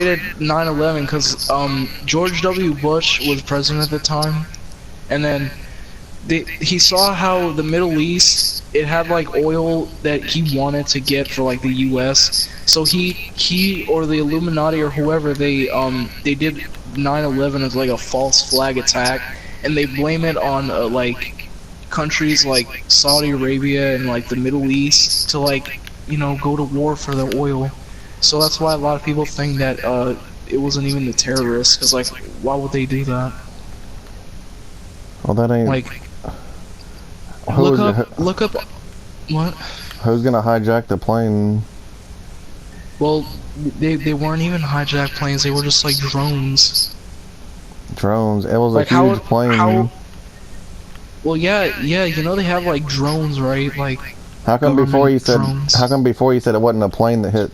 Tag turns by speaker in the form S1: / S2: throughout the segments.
S1: created 9/11 because George W. Bush was president at the time, and then he saw how the Middle East, it had like oil that he wanted to get for like the U.S. So he or the Illuminati or whoever, they did 9/11 as like a false flag attack, and they blame it on like countries like Saudi Arabia and like the Middle East to like, you know, go to war for the oil. So that's why a lot of people think that it wasn't even the terrorists, because like, why would they do that?
S2: Well, that ain't
S1: like. Look up. What?
S2: Who's gonna hijack the plane?
S1: Well, they weren't even hijacked planes. They were just like drones.
S2: Drones. It was
S1: like
S2: a huge plane.
S1: Well, yeah. You know they have like drones, right? Like.
S2: How come before you said?
S1: Drones.
S2: How come before you said it wasn't a plane that hit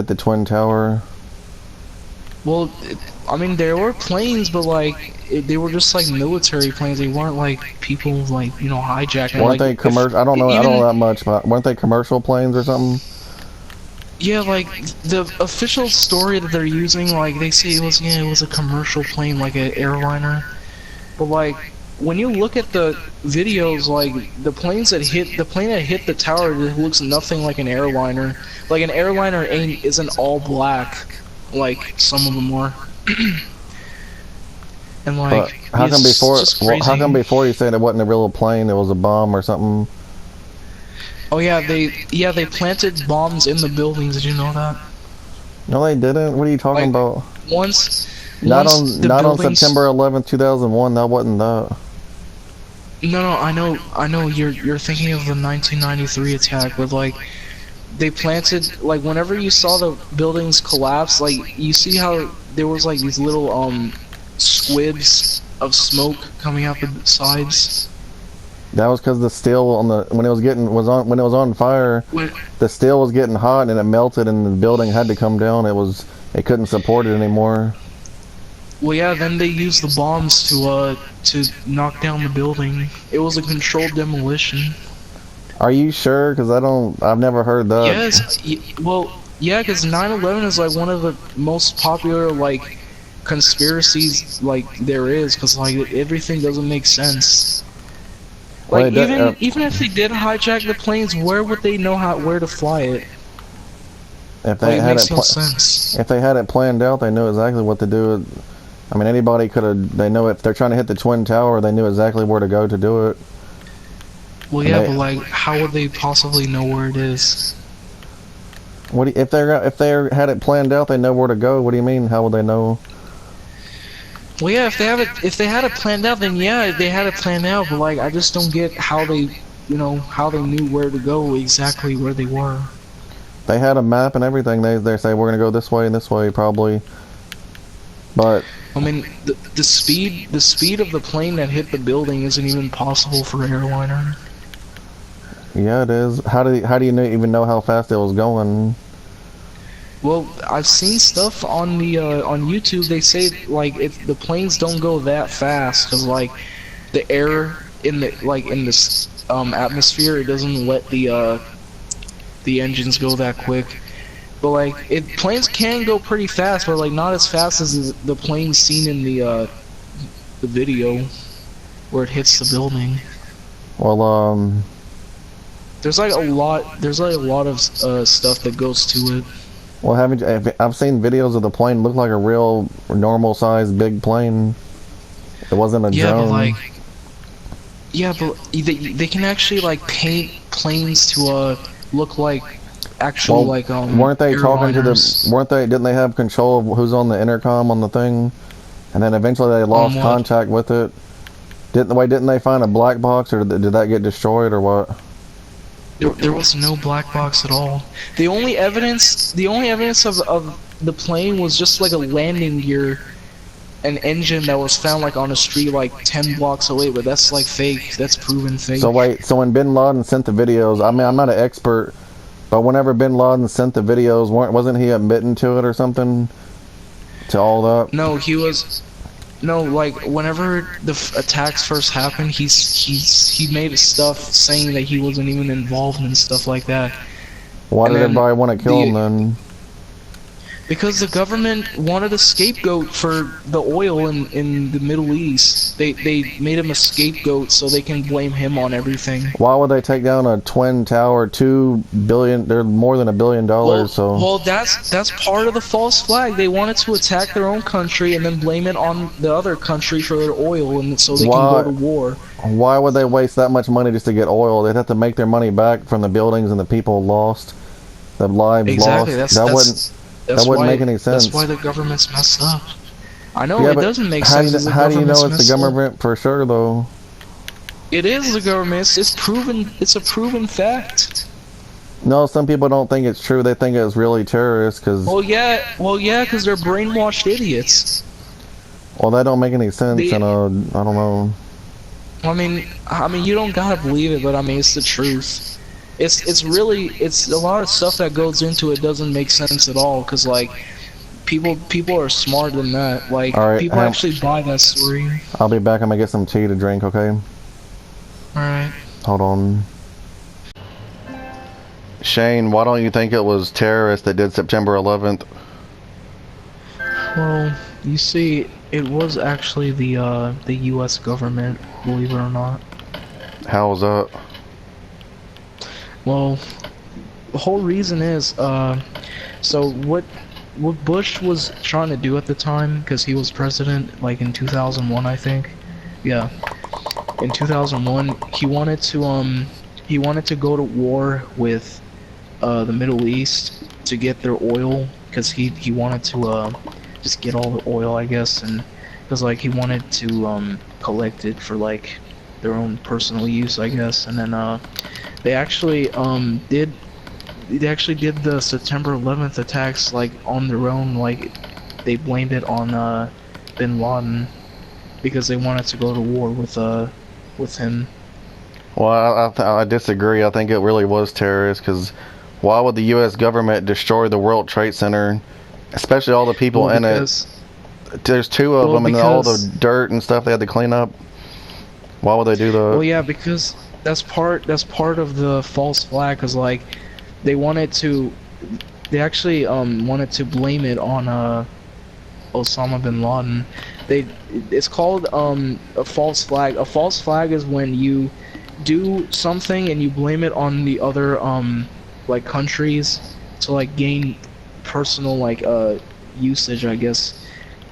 S2: the Twin Tower?
S1: Well, I mean there were planes, but like they were just like military planes. They weren't like people like, you know, hijacking.
S2: Weren't they commercial? I don't know that much, but weren't they commercial planes or something?
S1: Yeah, like the official story that they're using, like they say it was a commercial plane, like an airliner. But like when you look at the videos, like the plane that hit the tower, it looks nothing like an airliner. Like an airliner isn't all black, like some of them are. And like,
S2: but how come before you said it wasn't a real plane, it was a bomb or something?
S1: Oh yeah, they planted bombs in the buildings. Did you know that?
S2: No, they didn't. What are you talking about?
S1: Not on
S2: September 11th, 2001. That wasn't that.
S1: No, I know. You're thinking of the 1993 attack, but like, they planted, like whenever you saw the buildings collapse, like you see how there was like these little squibs of smoke coming out the sides.
S2: That was because the steel when it was on fire, the steel was getting hot and it melted and the building had to come down. It couldn't support it anymore.
S1: Well, yeah. Then they used the bombs to knock down the building. It was a controlled demolition.
S2: Are you sure? Because I've never heard that.
S1: Yes. Well, yeah. Because 9/11 is like one of the most popular like conspiracies like there is. Because like everything doesn't make sense. Like even if they did hijack the planes, where would they know where to fly it?
S2: If they had
S1: makes no sense.
S2: If they had it planned out, they knew exactly what to do. I mean, anybody could have. They know if they're trying to hit the Twin Tower, they knew exactly where to go to do it.
S1: Well, yeah, but like, how would they possibly know where it is?
S2: If they had it planned out, they know where to go. What do you mean? How would they know?
S1: Well, yeah, if they had it planned out, then yeah, they had it planned out. But like, I just don't get how they knew where to go exactly where they were.
S2: They had a map and everything. They say we're gonna go this way and this way probably. But
S1: I mean, the speed of the plane that hit the building isn't even possible for an airliner.
S2: Yeah, it is. How do you even know how fast it was going?
S1: Well, I've seen stuff on the on YouTube. They say like the planes don't go that fast because like the air in the atmosphere, it doesn't let the engines go that quick. But like planes can go pretty fast, but like not as fast as the plane seen in the video where it hits the building.
S2: Well,
S1: there's like a lot of stuff that goes to it.
S2: Well, I've seen videos of the plane look like a real normal sized big plane. It wasn't a drone.
S1: But they can actually like paint planes to look like actual
S2: weren't they
S1: airliners.
S2: Didn't they have control of who's on the intercom on the thing, and then eventually they lost contact with it? Didn't they find a black box, or did that get destroyed, or what?
S1: There was no black box at all. The only evidence of the plane was just like a landing gear, an engine that was found like on a street like 10 blocks away, but that's like fake. That's proven fake.
S2: So when Bin Laden sent the videos, I mean, I'm not an expert, but whenever Bin Laden sent the videos, wasn't he admitting to it or something? To all that?
S1: No, he was. No, like whenever the attacks first happened, he made stuff saying that he wasn't even involved in stuff like that.
S2: Why did everybody want to kill him then?
S1: Because the government wanted a scapegoat for the oil in the Middle East. They made him a scapegoat so they can blame him on everything.
S2: Why would they take down a twin tower? $2 billion. They're more than $1 billion.
S1: Well, that's part of the false flag. They wanted to attack their own country and then blame it on the other country for their oil, and so they can go to war.
S2: Why would they waste that much money just to get oil? They'd have to make their money back from the buildings and the people lost, the lives lost. That wouldn't make any sense.
S1: That's why the government's messed up. I know it doesn't make sense.
S2: How do you know it's the government for sure, though?
S1: It is the government. It's proven. It's a proven fact.
S2: No, some people don't think it's true. They think it's really terrorists. Cause
S1: well, yeah, because they're brainwashed idiots.
S2: Well, that don't make any sense. I don't know.
S1: I mean, you don't gotta believe it, but I mean, it's the truth. It's really a lot of stuff that goes into it doesn't make sense at all, because like people are smarter than that. Like people actually buy that story.
S2: I'll be back. I'm gonna get some tea to drink. Okay.
S1: All right.
S2: Hold on. Shane, why don't you think it was terrorists that did September 11th?
S1: Well, you see, it was actually the U.S. government, believe it or not.
S2: How was that?
S1: Well, the whole reason is, so what Bush was trying to do at the time, because he was president, like in 2001, I think. Yeah, in 2001, he wanted to go to war with the Middle East to get their oil, because he wanted to just get all the oil, I guess, and because like he wanted to collect it for like their own personal use, I guess, and then they actually did the September 11th attacks like on their own. Like they blamed it on bin Laden because they wanted to go to war with him.
S2: Well, I disagree. I think it really was terrorists, because why would the U.S. government destroy the World Trade Center, especially all the people in it? There's two of them, and all the dirt and stuff they had to clean up. Why would they do that?
S1: Well, yeah, because that's part of the false flag, because like they actually wanted to blame it on Osama bin Laden. It's called a false flag. A false flag is when you do something and you blame it on the other like countries to like gain personal like usage, I guess.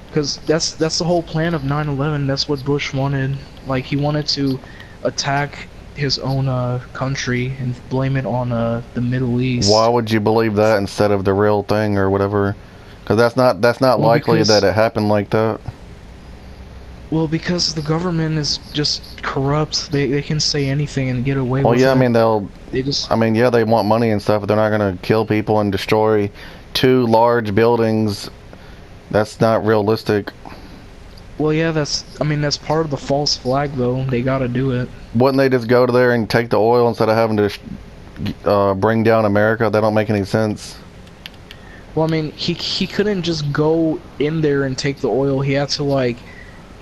S1: Because that's the whole plan of 9/11. That's what Bush wanted. Like he wanted to attack his own country and blame it on the Middle East.
S2: Why would you believe that instead of the real thing or whatever? Because that's not likely that it happened like that.
S1: Well, because the government is just corrupt. They can say anything and get away with it.
S2: Well, yeah, I mean they want money and stuff, but they're not gonna kill people and destroy two large buildings. That's not realistic.
S1: Well, yeah, that's part of the false flag, though. They gotta do it.
S2: Wouldn't they just go to there and take the oil instead of having to bring down America? That don't make any sense.
S1: Well, I mean, he couldn't just go in there and take the oil. He had to like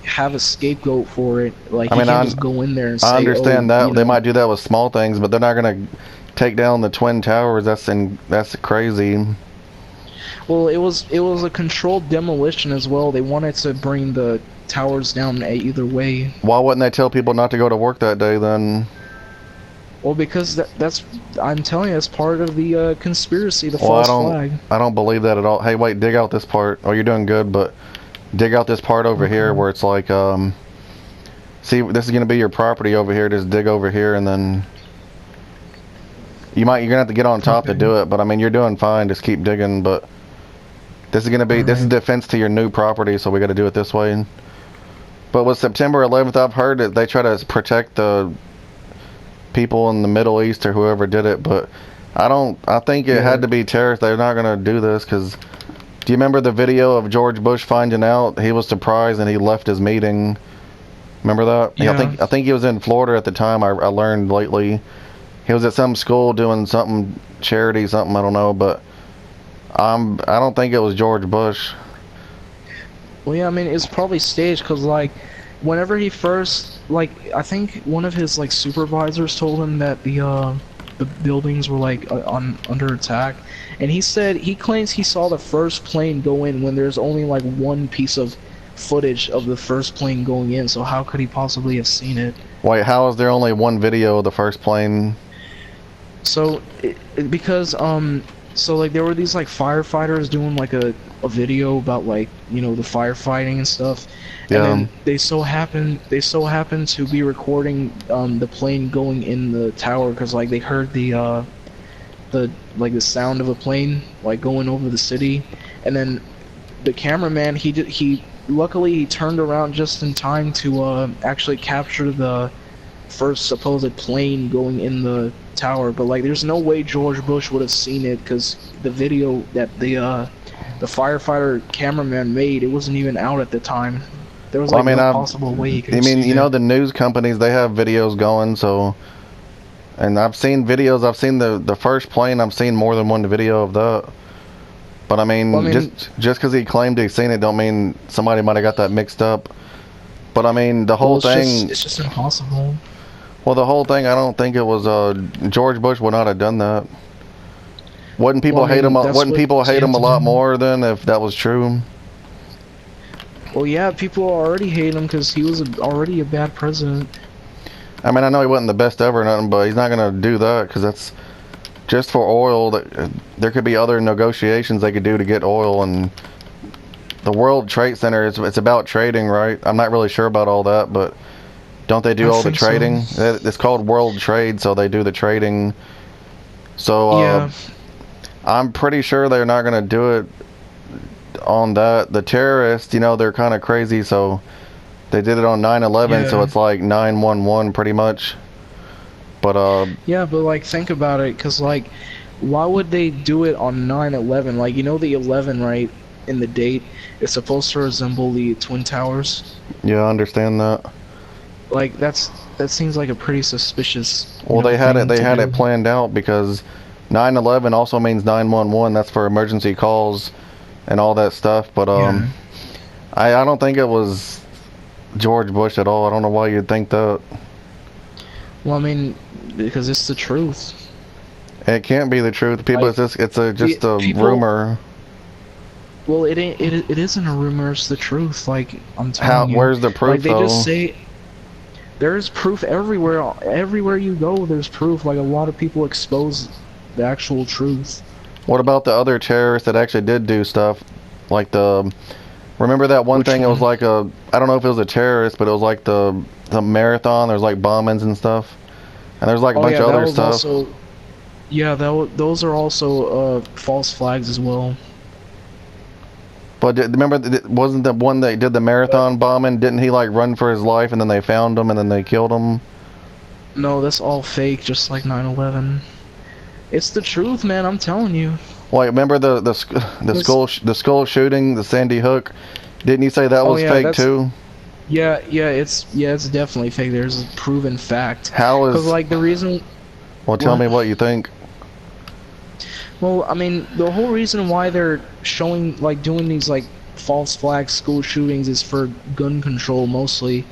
S1: have a scapegoat for it. Like, he can't just go in there and say,
S2: I understand that they might do that with small things, but they're not gonna take down the Twin Towers. That's crazy.
S1: Well, it was a controlled demolition as well. They wanted to bring the towers down either way.
S2: Why wouldn't they tell people not to go to work that day then?
S1: Well, because I'm telling you, that's part of the conspiracy, the false flag.
S2: I don't believe that at all. Hey, wait, dig out this part. Oh, you're doing good, but dig out this part over here where it's like, see, this is gonna be your property over here. Just dig over here, and then you're gonna have to get on top to do it. But I mean, you're doing fine. Just keep digging. But this is gonna be this is defense to your new property, so we got to do it this way. But with September 11th, I've heard that they try to protect the people in the Middle East or whoever did it, but I think it had to be terrorists. They're not gonna do this, because do you remember the video of George Bush finding out? He was surprised and he left his meeting. Remember that?
S1: Yeah.
S2: I think he was in Florida at the time. I learned lately he was at some school doing something charity, something, I don't know, but I don't think it was George Bush.
S1: Well, yeah, I mean, it's probably staged, because like whenever he first, like, I think one of his like supervisors told him that the buildings were like on under attack, and he claims he saw the first plane go in when there's only like one piece of footage of the first plane going in. So how could he possibly have seen it?
S2: Wait, how is there only one video of the first plane?
S1: So because so like there were these like firefighters doing like a video about like, you know, the firefighting and stuff, and then they so happened to be recording the plane going in the tower, because like they heard the like the sound of a plane like going over the city, and then the cameraman, he luckily he turned around just in time to actually capture the first supposed plane going in the tower. But like there's no way George Bush would have seen it, because the video that the firefighter cameraman made, it wasn't even out at the time. There was like no possible way he could have seen it.
S2: You know, the news companies, they have videos going, so, and I've seen videos, I've seen the first plane, I've seen more than one video of that. But I mean, just because he claimed he'd seen it don't mean somebody might have got that mixed up. But I mean, the whole thing,
S1: it's just impossible.
S2: Well, the whole thing, I don't think it was George Bush would not have done that. Wouldn't people hate him? Wouldn't people hate him a lot more than if that was true?
S1: Well, yeah, people already hate him because he was already a bad president.
S2: I mean, I know he wasn't the best ever or nothing, but he's not gonna do that because that's just for oil. That there could be other negotiations they could do to get oil, and the World Trade Center, it's about trading, right? I'm not really sure about all that, but don't they do all the trading? So. It's called World Trade, so they do the trading. So
S1: yeah.
S2: I'm pretty sure they're not gonna do it on that. The terrorists, you know, they're kind of crazy, so they did it on 9/11, so it's like 9/11 pretty much. But
S1: yeah, but like think about it, because like why would they do it on 9/11? Like, you know, the 11, right, in the date, it's supposed to resemble the Twin Towers.
S2: Yeah, I understand that.
S1: Like that seems like a pretty suspicious.
S2: Well, they had it planned out, because 9/11 also means 911. That's for emergency calls and all that stuff. But I don't think it was George Bush at all. I don't know why you'd think that.
S1: Well, I mean, because it's the truth.
S2: It can't be the truth. People, like, it's just a rumor.
S1: Well, it isn't a rumor. It's the truth. Like, I'm telling you.
S2: Where's the proof?
S1: Like, they just say. There's proof everywhere. Everywhere you go, there's proof. Like, a lot of people expose the actual truth.
S2: What about the other terrorists that actually did do stuff? Like remember that one thing? It was like I don't know if it was a terrorist, but it was like the marathon. There's like bombings and stuff, and there's like a bunch of other stuff.
S1: Also, yeah, those are also false flags as well.
S2: But remember, wasn't the one that did the marathon bombing? Didn't he like run for his life, and then they found him, and then they killed him? No,
S1: that's all fake, just like 9/11. It's the truth, man. I'm telling you.
S2: Wait, remember the school shooting, the Sandy Hook? Didn't you say that was fake too?
S1: Yeah, it's definitely fake. There's a proven fact.
S2: How is?
S1: Because like the reason.
S2: Well, tell me what you think.
S1: Well, I mean, the whole reason why they're showing, like, doing these like false flag school shootings is for gun control mostly,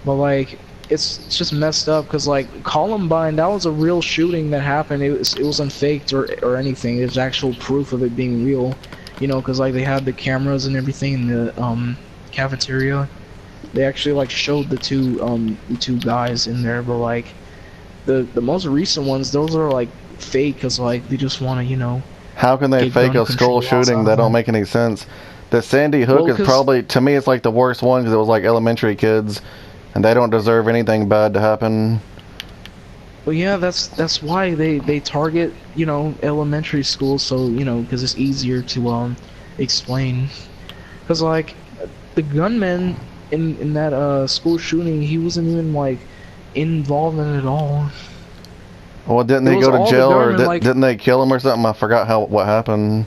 S1: but like it's just messed up, because like Columbine, that was a real shooting that happened. It wasn't faked or anything. There's actual proof of it being real, you know, because like they had the cameras and everything in the cafeteria. They actually like showed the two guys in there, but like the most recent ones, those are like fake, because like they just want to, you know.
S2: How can they fake a school shooting? That don't make any sense. The Sandy Hook is probably, to me, it's like the worst one, because it was like elementary kids, and they don't deserve anything bad to happen.
S1: Well, yeah, that's why they target, you know, elementary schools, so, you know, because it's easier to explain. Because like the gunman in that school shooting, he wasn't even like involved in it at all.
S2: Well, didn't they go to jail, or didn't they kill him or something? I forgot what happened.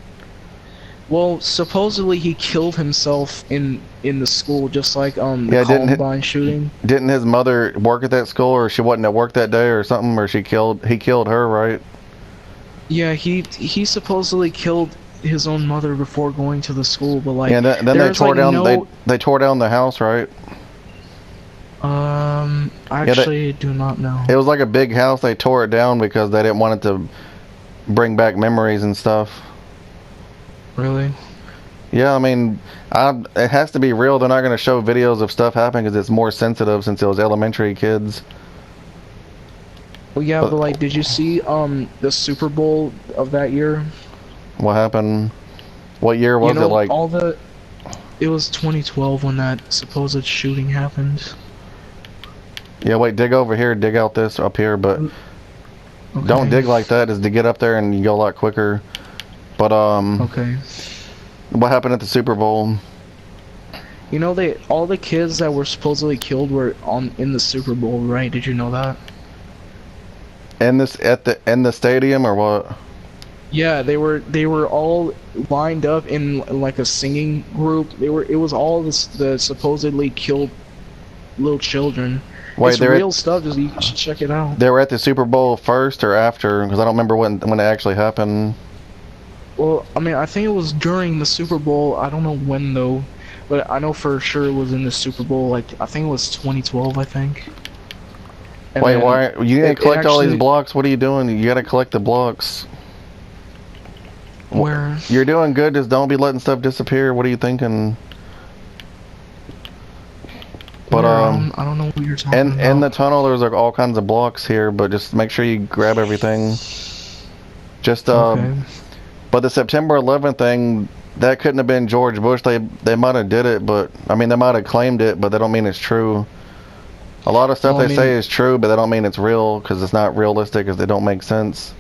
S1: Well, supposedly he killed himself in the school, just like the Columbine shooting.
S2: Didn't his mother work at that school, or she wasn't at work that day or something, or he killed her, right?
S1: Yeah, he supposedly killed his own mother before going to the school, but like
S2: then they tore down they tore down the house, right?
S1: I
S2: Yeah,
S1: actually do not know.
S2: it was like a big house. They tore it down because they didn't want it to bring back memories and stuff.
S1: Really?
S2: Yeah, I mean, it has to be real. They're not going to show videos of stuff happening because it's more sensitive since it was elementary kids.
S1: Well, yeah,
S2: But
S1: but like, did you see the Super Bowl of that year?
S2: what happened? What year
S1: You
S2: was it?
S1: know,
S2: Like,
S1: it was 2012 when that supposed shooting happened.
S2: yeah, wait, dig over here, dig out this up here, but don't
S1: Okay.
S2: dig like that. Is to get up there and you go a lot quicker. But
S1: Okay.
S2: what happened at the Super Bowl?
S1: You know, all the kids that were supposedly killed were in the Super Bowl, right? Did you know that?
S2: In the stadium or what?
S1: Yeah, they were all lined up in like a singing group. It was all the supposedly killed little children.
S2: Wait,
S1: It's real stuff. Just you should check it out.
S2: they were at the Super Bowl first or after? Because I don't remember when it actually happened.
S1: Well, I mean, I think it was during the Super Bowl. I don't know when though, but I know for sure it was in the Super Bowl. Like I think it was 2012. I think. And
S2: Wait,
S1: then
S2: why you didn't collect all these
S1: actually,
S2: blocks? What are you doing? You gotta collect the blocks.
S1: where?
S2: You're doing good. Just don't be letting stuff disappear. What are you thinking? But
S1: I don't know what you're talking
S2: in
S1: about.
S2: the tunnel, there's like all kinds of blocks here. But just make sure you grab everything. Just
S1: Okay.
S2: But the September 11th thing, that couldn't have been George Bush. They might have did it, but I mean they might have claimed it, but they don't mean it's true. A lot of stuff
S1: Well, I
S2: they say
S1: mean,
S2: is true, but they don't mean it's real because it's not realistic because they don't make sense.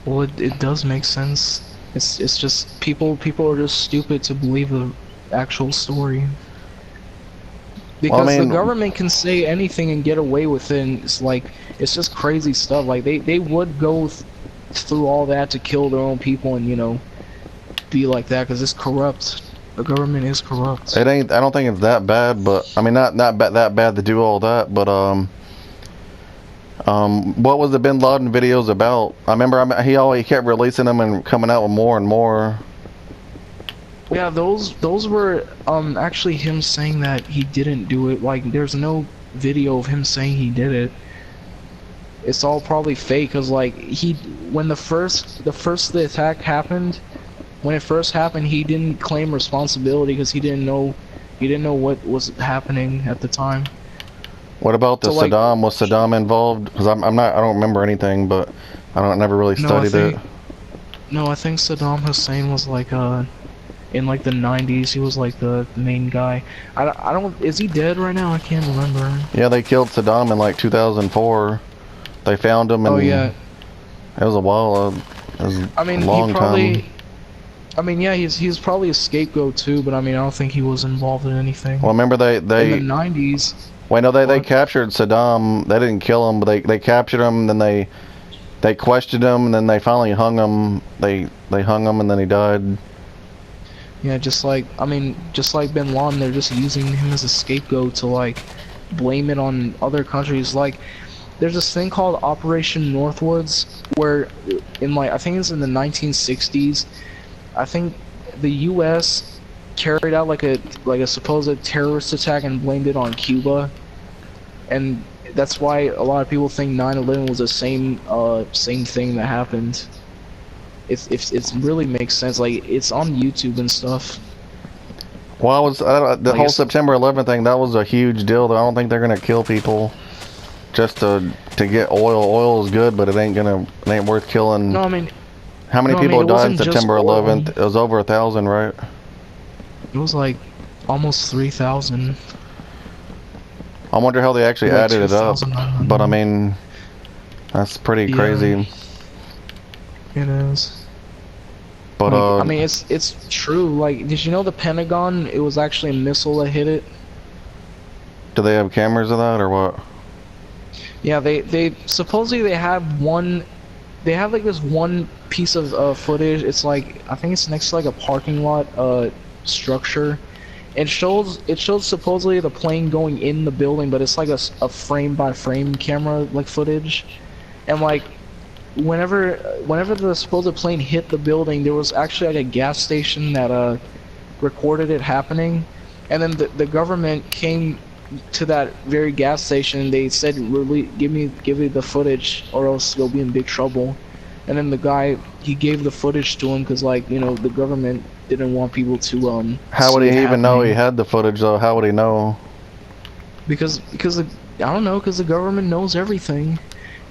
S1: well, it does make sense. It's just people are just stupid to believe the actual story.
S2: Well, I
S1: Because the
S2: mean,
S1: government can say anything and get away with it. And it's like it's just crazy stuff. Like they would go through all that to kill their own people and be like that because it's corrupt. The government is corrupt.
S2: it ain't. I don't think it's that bad, but I mean, that bad to do all that. But what was the Bin Laden videos about? I remember he kept releasing them and coming out with more and more.
S1: Yeah, those were actually him saying that he didn't do it. Like there's no video of him saying he did it. It's all probably fake cuz like when the attack happened, when it first happened, he didn't claim responsibility because he didn't know what was happening at the time.
S2: What about the
S1: So like
S2: Saddam? Was Saddam involved? Because I'm not. I don't remember anything, but I never really
S1: no,
S2: studied it.
S1: I think Saddam Hussein was like in like the 90s, he was like the main guy. I don't, is he dead right now? I can't remember.
S2: Yeah, they killed Saddam in like 2004. They found him, and
S1: Oh yeah.
S2: it was a while. It was
S1: I mean,
S2: a long time.
S1: I mean, yeah, he's probably a scapegoat too, but I mean, I don't think he was involved in anything.
S2: Well, remember
S1: In the 90s.
S2: wait, no, they
S1: What?
S2: captured Saddam. They didn't kill him, but they captured him. Then they questioned him, and then they finally hung him. They hung him, and then he died.
S1: Yeah, just like Bin Laden, they're just using him as a scapegoat to like blame it on other countries. Like, there's this thing called Operation Northwoods, where in like I think it's in the 1960s, I think the U.S. carried out like a supposed terrorist attack and blamed it on Cuba, and that's why a lot of people think 9/11 was the same thing that happened. It really makes sense. Like it's on YouTube and stuff.
S2: Well, the
S1: Like
S2: whole September 11th thing. That was a huge deal. I don't think they're gonna kill people just to get oil. Oil is good, but it ain't worth killing.
S1: No, I mean,
S2: How many
S1: no, I
S2: people
S1: mean, it
S2: died
S1: wasn't just
S2: September
S1: oil.
S2: 11th? It was over 1,000, right?
S1: It was like almost 3,000.
S2: I wonder how they actually
S1: Like
S2: added it up.
S1: 2,900.
S2: But I mean, that's pretty
S1: Yeah.
S2: crazy.
S1: It is.
S2: But
S1: Like, I mean, it's true. Like, did you know the Pentagon? It was actually a missile that hit it.
S2: do they have cameras of that or what?
S1: Yeah, they supposedly they have one. They have like this one piece of footage. It's like I think it's next to like a parking lot structure. It shows supposedly the plane going in the building, but it's like a frame by frame camera like footage, and like whenever the supposed plane hit the building, there was actually like a gas station that recorded it happening, and then the government came to that very gas station. They said, really, give me the footage, or else you'll be in big trouble. And then the guy, he gave the footage to him because, like, you know, the government didn't want people to
S2: How would
S1: see it
S2: he even know he
S1: happening.
S2: had the footage though? How would he know?
S1: Because I don't know, because the government knows everything.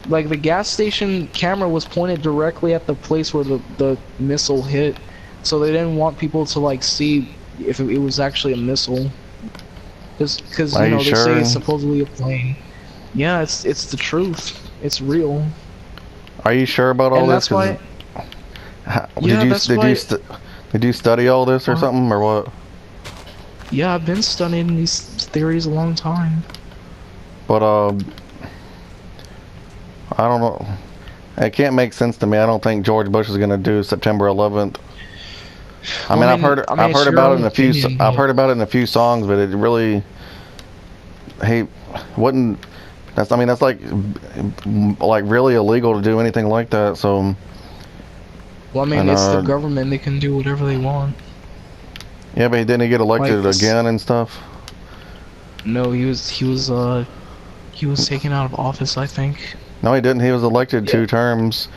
S1: Like, the gas station camera was pointed directly at the place where the missile hit, so they didn't want people to, like, see if it was actually a missile. Because
S2: Are
S1: you
S2: you
S1: know, they say it's
S2: sure?
S1: supposedly a plane. Yeah, it's the truth. It's real.
S2: Are you sure about all
S1: And
S2: this?
S1: that's
S2: Cause
S1: why, yeah, that's why,
S2: did you study all this or
S1: uh,
S2: something or what?
S1: yeah, I've been studying these theories a long time.
S2: But I don't know. It can't make sense to me. I don't think George Bush is gonna do September 11th. I
S1: Well,
S2: mean,
S1: I mean,
S2: I've
S1: it's
S2: heard
S1: your
S2: about it
S1: own
S2: in a few
S1: opinion,
S2: I've
S1: but
S2: heard about it in a few songs, but it really he wouldn't. That's I mean that's like really illegal to do anything like that. So
S1: well, I mean,
S2: and
S1: it's the government. They can do whatever they want.
S2: yeah, but didn't he get
S1: Like
S2: elected
S1: this.
S2: again and stuff?
S1: No, he was taken out of office, I think.
S2: No, he didn't. He was elected
S1: Yeah.
S2: 2 terms.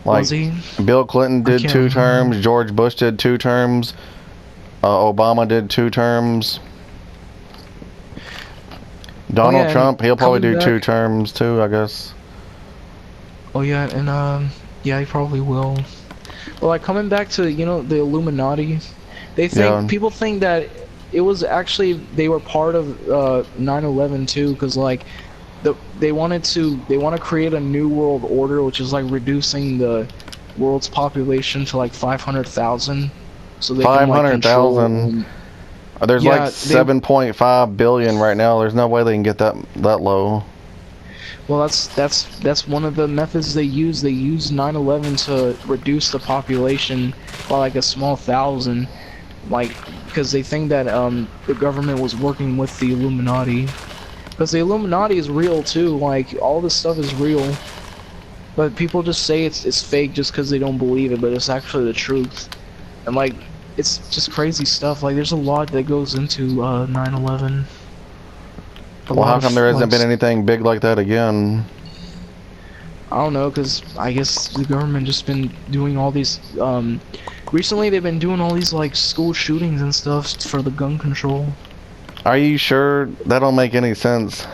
S1: Was
S2: Like
S1: he?
S2: Bill Clinton
S1: I
S2: did
S1: can't
S2: two
S1: remember.
S2: terms, George Bush did 2 terms, Obama did 2 terms.
S1: Oh yeah,
S2: Donald
S1: and
S2: Trump, he'll probably
S1: coming
S2: do two
S1: back.
S2: terms too, I guess.
S1: Oh yeah, and yeah, he probably will. But like coming back to, you know, the Illuminati,
S2: Yeah.
S1: people think that it was actually they were part of 9/11 too, because like they want to create a new world order, which is like reducing the world's population to like 500,000, so they can like control.
S2: 500,000. There's like
S1: Yeah, they
S2: 7.5 billion right now. There's no way they can get that low.
S1: Well, that's one of the methods they use. They use 9/11 to reduce the population by like a small thousand, like because they think that the government was working with the Illuminati. Because the Illuminati is real too. Like all this stuff is real, but people just say it's fake just because they don't believe it. But it's actually the truth, and like it's just crazy stuff. Like there's a lot that goes into 9/11. A
S2: Well,
S1: lot
S2: how come
S1: of
S2: there
S1: like
S2: hasn't been anything big like that again?
S1: I don't know, cause I guess the government just been doing all these. Recently they've been doing all these like school shootings and stuff for the gun control.
S2: Are you sure? That don't make any sense.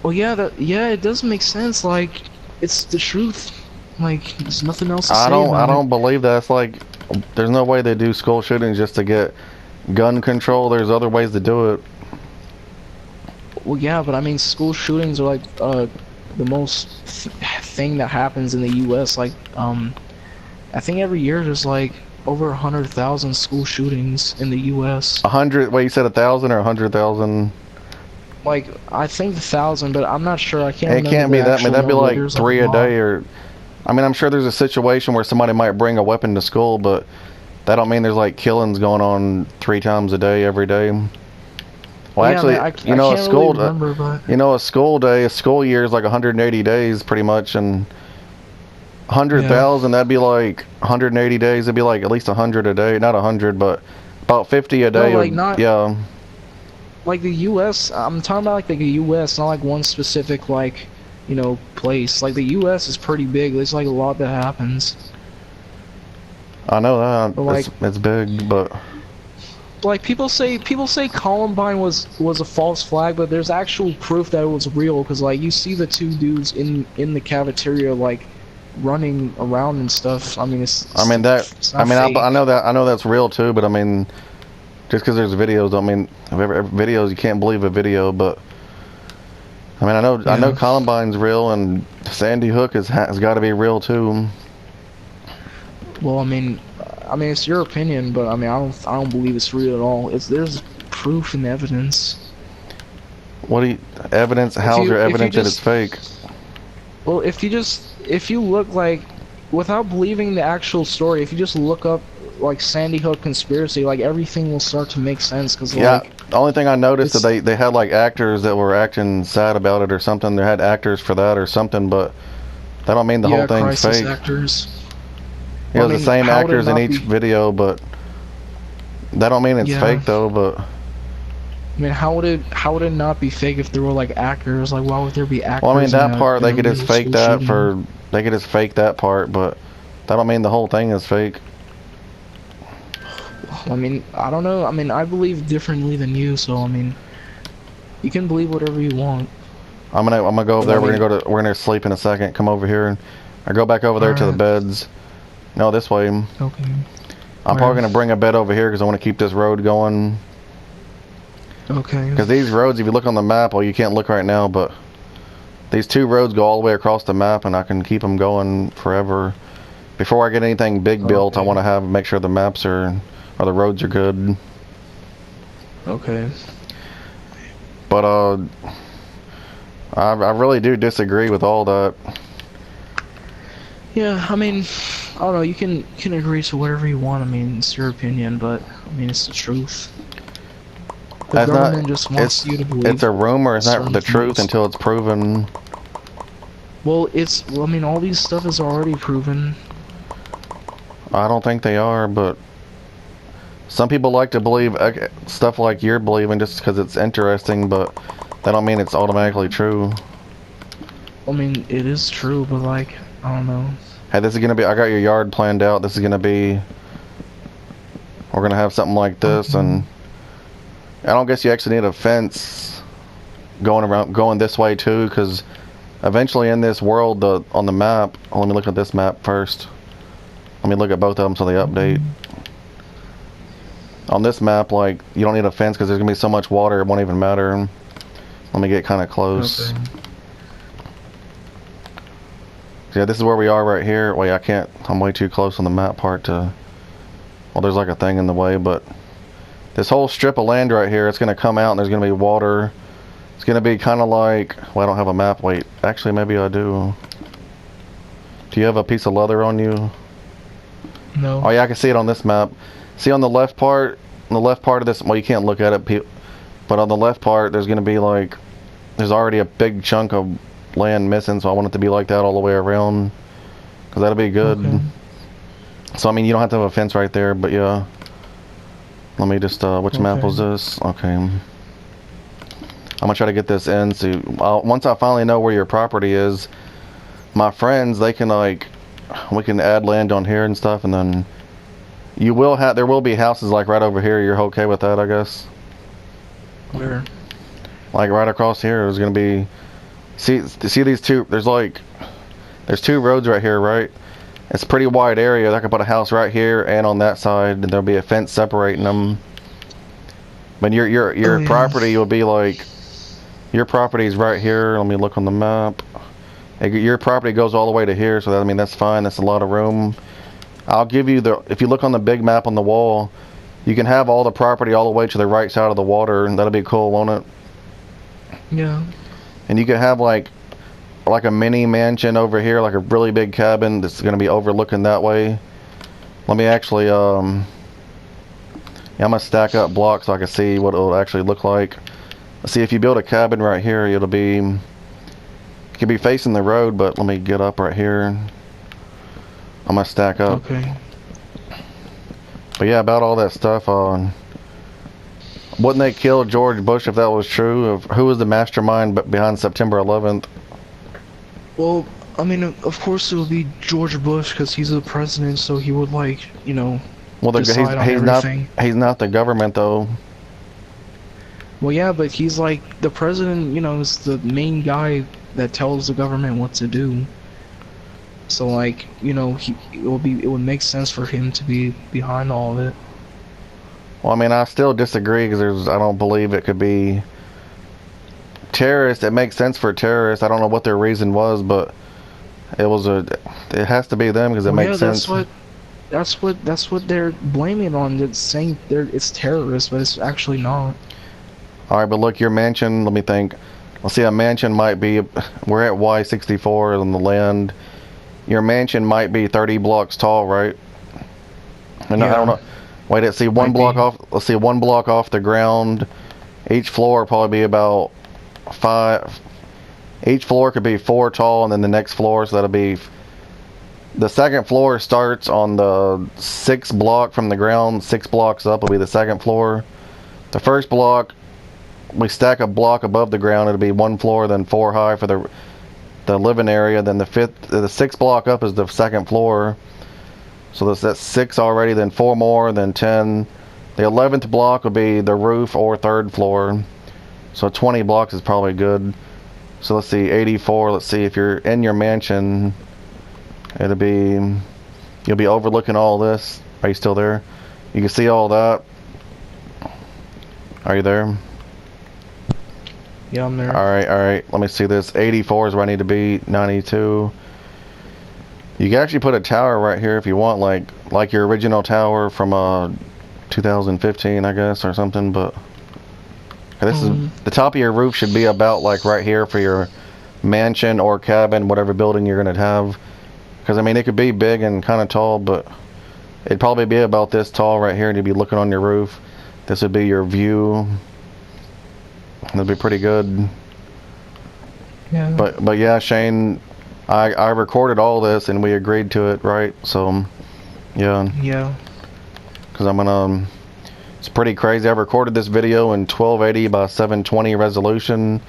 S1: Well, yeah, yeah, it does make sense. Like, it's the truth. Like, there's nothing else to say
S2: I
S1: about it.
S2: don't believe that. It's like there's no way they do school shootings just to get gun control. There's other ways to do it.
S1: Well, yeah, but I mean, school shootings are like the most thing that happens in the U.S. Like, I think every year there's like over 100,000 school shootings in the U.S.
S2: 100. Wait, you said 1,000 or 100,000?
S1: Like, I think 1,000, but I'm not sure. I can't
S2: It
S1: remember
S2: can't
S1: the
S2: be that many.
S1: actual
S2: That'd be
S1: number.
S2: like
S1: There's like a
S2: three a
S1: lot.
S2: day, or I mean, I'm sure there's a situation where somebody might bring a weapon to school, but that don't mean there's like killings going on 3 times a day every day. Well,
S1: Well, yeah,
S2: actually,
S1: man, I
S2: you know,
S1: can't really remember, but
S2: a school year is like 180 days pretty much, and
S1: yeah.
S2: 100,000, that'd be like 180 days. It'd be like at least 100 a day, not 100, but about 50 a
S1: No,
S2: day
S1: like
S2: would,
S1: not
S2: yeah.
S1: like the U.S. I'm talking about like the U.S., not like one specific like, you know, place. Like the U.S. is pretty big. There's like a lot that happens.
S2: I know
S1: But
S2: that
S1: like
S2: it's big, but
S1: people say Columbine was a false flag, but there's actual proof that it was real because like you see the two dudes in the cafeteria like running around and stuff. I mean,
S2: I mean that
S1: it's
S2: I
S1: not
S2: mean I
S1: fake.
S2: know that I know that's real too, but I mean just because there's videos don't mean videos you can't believe a video, but I mean I know
S1: Yeah.
S2: Columbine's real and Sandy Hook has got to be real too.
S1: Well, I mean it's your opinion, but I mean I don't believe it's real at all. There's proof and evidence.
S2: What do you evidence? How's your
S1: If you
S2: evidence that it's
S1: just
S2: fake?
S1: well if you look like without believing the actual story, if you just look up like Sandy Hook conspiracy, like everything will start to make sense because
S2: Yeah,
S1: like
S2: the only thing I noticed that
S1: it's
S2: they had like actors that were acting sad about it or something. They had actors for that or something, but that don't mean the whole
S1: yeah,
S2: thing's
S1: crisis
S2: fake.
S1: actors.
S2: It
S1: Well, I
S2: was the
S1: mean,
S2: same
S1: how would it
S2: actors in
S1: not
S2: each
S1: be?
S2: video, but that don't mean it's
S1: Yeah.
S2: fake though. But
S1: I mean, how would it not be fake if there were like actors? Like, why would there be
S2: Well, I mean
S1: actors
S2: that part
S1: in
S2: they
S1: a
S2: could just
S1: real
S2: fake
S1: school
S2: that
S1: shooting?
S2: for they could just fake that part, but that don't mean the whole thing is fake.
S1: I mean, I don't know. I mean, I believe differently than you, so I mean, you can believe whatever you want.
S2: I'm gonna go over
S1: But I
S2: there.
S1: mean,
S2: We're gonna sleep in a second. Come over here and I go back over there to the
S1: alright,
S2: beds. No, this way.
S1: okay,
S2: I'm
S1: where?
S2: probably gonna bring a bed over here because I want to keep this road going.
S1: Okay,
S2: Because these roads, if you look on the map, well, you can't look right now, but these two roads go all the way across the map, and I can keep them going forever. Before I get anything big built, I
S1: okay,
S2: want to make sure the maps are or the roads are good.
S1: okay.
S2: But I really do disagree with all that.
S1: Yeah, I mean, I don't know. You can agree to whatever you want. I mean, it's your opinion, but I mean, it's the truth. The
S2: That's not.
S1: government just wants you to
S2: It's
S1: believe
S2: a rumor. It's not
S1: certain
S2: the truth
S1: things.
S2: until it's proven.
S1: Well, I mean, all these stuff is already proven.
S2: I don't think they are, but some people like to believe stuff like you're believing just because it's interesting, but that don't mean it's automatically true.
S1: I mean, it is true, but like, I don't know.
S2: Hey, this is gonna be. I got your yard planned out. This is gonna be. We're gonna have something like this,
S1: Okay.
S2: and I don't guess you actually need a fence going this way too, because eventually in this world, on the map. Let me look at this map first. Let me look at both of them so they update. On this map, like, you don't need a fence because there's gonna be so much water it won't even matter. Let me get kind of close.
S1: Okay.
S2: Yeah, this is where we are right here. Wait, I can't. I'm way too close on the map part to. Well, there's like a thing in the way, but this whole strip of land right here, it's gonna come out and there's gonna be water. It's gonna be kind of like. Well, I don't have a map. Wait, actually, maybe I do. Do you have a piece of leather on you?
S1: No.
S2: Oh yeah, I can see it on this map. See on the left part, of this. Well, you can't look at it, but on the left part, there's gonna be like. There's already a big chunk of land missing, so I want it to be like that all the way around, because that'll be good.
S1: Okay.
S2: So I mean, you don't have to have a fence right there, but yeah. Let me just, which map
S1: Okay.
S2: was this? Okay. I'm gonna try to get this in, so once I finally know where your property is, my friends, they can like, we can add land on here and stuff, and then there will be houses like right over here. You're okay with that, I guess?
S1: Where?
S2: Like right across here, there's gonna be, see these two, there's two roads right here, right? It's a pretty wide area. I could put a house right here and on that side, and there'll be a fence separating them. But
S1: Oh
S2: your
S1: yeah.
S2: property will be like, your property is right here. Let me look on the map. Your property goes all the way to here, so that, I mean, that's fine. That's a lot of room. I'll give you if you look on the big map on the wall, you can have all the property all the way to the right side of the water, and that'll be cool, won't it?
S1: Yeah.
S2: And you can have like a mini mansion over here, like a really big cabin that's going to be overlooking that way. Let me actually, yeah, I'm gonna stack up blocks so I can see what it'll actually look like. See, if you build a cabin right here, it could be facing the road, but let me get up right here. I'm gonna stack up.
S1: Okay.
S2: But yeah, about all that stuff, wouldn't they kill George Bush if that was true? Who was the mastermind behind September 11th?
S1: Well, I mean, of course it would be George Bush because he's the president, so he would like,
S2: Well,
S1: decide on everything.
S2: he's not the government though.
S1: Well, yeah, but he's like the president. Is the main guy that tells the government what to do. So like, it would make sense for him to be behind all of it.
S2: Well, I mean, I still disagree because I don't believe it could be terrorists. It makes sense for terrorists. I don't know what their reason was, but it has to be them because it
S1: Well,
S2: makes
S1: yeah,
S2: sense.
S1: that's what they're blaming it on. It's saying it's terrorists, but it's actually not.
S2: All right, but look, your mansion. Let me think. Let's see. A mansion might be. We're at Y64 on the land. Your mansion might be 30 blocks tall, right? And I don't
S1: Yeah,
S2: know. Wait, let's see. One
S1: might
S2: block
S1: be.
S2: off. Let's see. One block off the ground. Each floor will probably be about 5. Each floor could be 4 tall, and then the next floor, so that'll be. The second floor starts on the 6th block from the ground. 6 blocks up will be the second floor. The first block we stack a block above the ground, it'll be 1 floor, then 4 high for the living area. Then the 6th block up is the 2nd floor. So that's 6 already, then 4 more, then 10. The 11th block will be the roof or 3rd floor. So 20 blocks is probably good. So let's see, 84. Let's see if you're in your mansion. You'll be overlooking all this. Are you still there? You can see all that. Are you there?
S1: Yeah, I'm there.
S2: Alright. Let me see this. 84 is where I need to be. 92. You can actually put a tower right here if you want, like your original tower from 2015, I guess, or something. But this is the top of your roof should be about like right here for your mansion or cabin, whatever building you're gonna have. Because I mean, it could be big and kind of tall, but it'd probably be about this tall right here, and you'd be looking on your roof. This would be your view. That'd be pretty good.
S1: Yeah.
S2: But yeah, Shane, I recorded all this and we agreed to it, right? So yeah.
S1: Yeah.
S2: Because I'm gonna. It's pretty crazy. I recorded this video in 1280 by 720 resolution.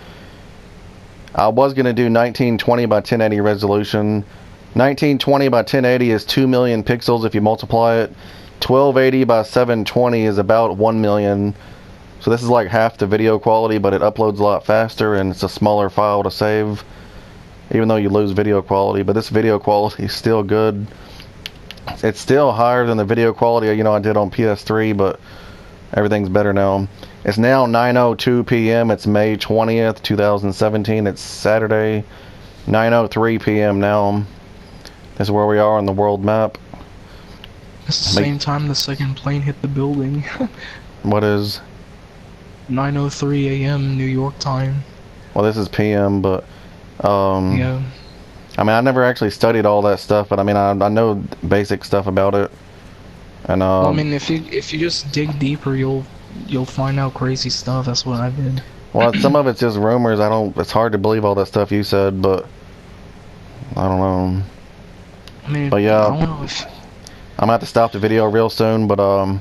S2: I was gonna do 1920 by 1080 resolution. 1920 by 1080 is 2 million pixels if you multiply it. 1280 by 720 is about 1 million. So this is like half the video quality, but it uploads a lot faster and it's a smaller file to save. Even though you lose video quality, but this video quality is still good. It's still higher than the video quality I did on PS3, but everything's better now. It's now 9:02 p.m. It's May 20th, 2017. It's Saturday, 9:03 p.m. now. This is where we are on the world map.
S1: It's the same time the second plane hit the building.
S2: What is?
S1: 9:03 a.m. New York time.
S2: Well, this is p.m., but
S1: yeah.
S2: I mean, I never actually studied all that stuff, but I mean, I know basic stuff about it. And
S1: Well, I mean, if you just dig deeper, you'll find out crazy stuff. That's what I did.
S2: Well, some of it's just rumors. It's hard to believe all that stuff you said, but I don't know.
S1: I mean,
S2: but yeah,
S1: I don't know if...
S2: I'm gonna have to stop the video real soon. But I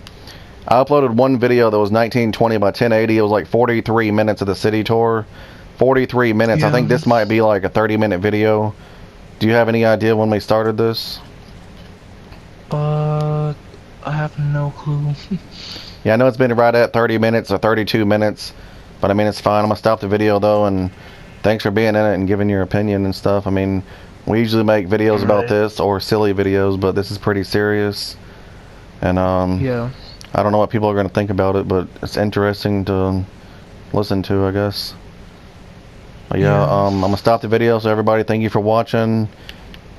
S2: uploaded one video that was 1920 by 1080. It was like 43 minutes of the city tour. 43 minutes.
S1: Yeah.
S2: I think this might be like a 30-minute video. Do you have any idea when we started this?
S1: I have no clue.
S2: Yeah, I know it's been right at 30 minutes or 32 minutes, but I mean, it's fine. I'm gonna stop the video though, and thanks for being in it and giving your opinion and stuff. I mean, we usually make videos about this or silly videos, but this is pretty serious. And
S1: yeah.
S2: I don't know what people are gonna think about it, but it's interesting to listen to, I guess. But yeah, I'm gonna stop the video. So everybody, thank you for watching.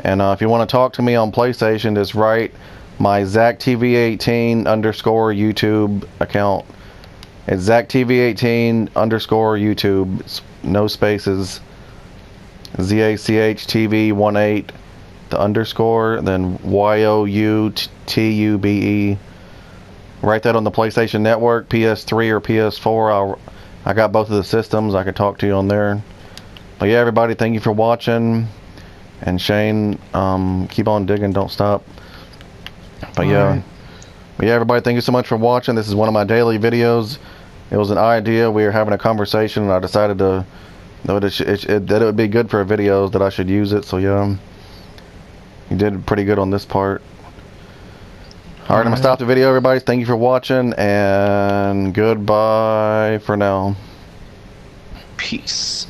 S2: And if you want to talk to me on PlayStation, just write my ZachTV18 _. YouTube account. It's ZachTV18 _ YouTube. It's no spaces. ZACHTV18 the _ then YOUTUBE. Write that on the PlayStation Network, PS3 or PS4. I got both of the systems. I can talk to you on there. But yeah, everybody, thank you for watching. And Shane, keep on digging, don't stop. But yeah, everybody, thank you so much for watching. This is one of my daily videos. It was an idea. We were having a conversation, and I decided that it would be good for videos, that I should use it. So yeah, you did pretty good on this part. Alright, I'm gonna stop the video, everybody. Thank you for watching, and goodbye for now.
S1: Peace.